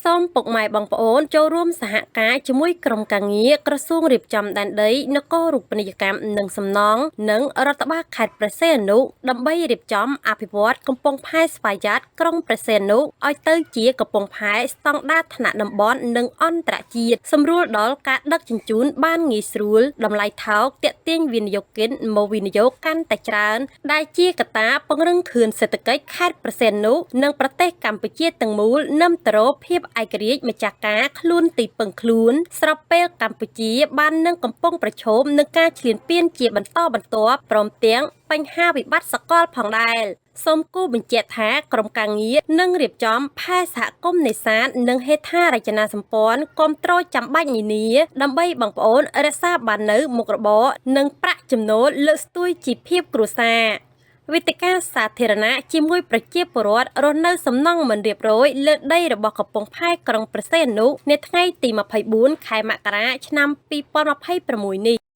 សូមពុកម៉ែបងប្អូនចូលរួមសហការជាមួយក្រុមការងារក្រសួងរៀបចំដែនដីនគររូបនីយកម្មនិងសំណង់និងរដ្ឋបាលខេត្តព្រះសីហនុដើម្បីរៀបចំអភិវឌ្ឍកំពង់ផែស្វយ័តក្រុងព្រះសីហនុឲ្យទៅជាកំពង់ផែស្តង់ដារថ្នាក់តំបន់និងអន្តរជាតិសម្រួលដល់ការដឹកជញ្ជូនបានងាយស្រួលតម្លៃថោកទាក់ទាញវិនិយោគិនមកវិនិយោគកាន់តែច្រើនដែលជាកត្តាពង្រឹងខឿនសេដ្ឋកិច្ចខេត្តព្រះសីហនុនិងប្រទេសកម្ពុជាទាំងមូលនាំទៅរកភាពឯករាជ្យម្ចាស់ការខ្លួនទីពឹងខ្លួនស្របពេលកម្ពុជាបាននឹងកំពុងប្រឈមនឹងការឈ្លានពានជាបន្តបន្ទាប់ព្រមទាំងបញ្ហាវិបត្តិសកលផងដែរសូមគូបញ្ជាក់ថាក្រុមការងារនឹងរៀបចំផែសហគមន៍នេសាទនិងហេដ្ឋារចនាសម្ព័ន្ធគាំទ្រចាំបាច់នានាដើម្បីបងប្អូនរក្សាបាននូវមុខរបរនិងប្រាក់ចំណូលលើកស្ទួយជីវភាពគ្រួសារវេទិកាសាធារណៈជាមួយប្រជាពលរដ្ឋរស់នៅសំណង់មិនរៀបរយលើដីរបស់កំពង់ផែក្រុងព្រះសីហនុនៅថ្ងៃទី24ខែមករាឆ្នាំ2026នេះ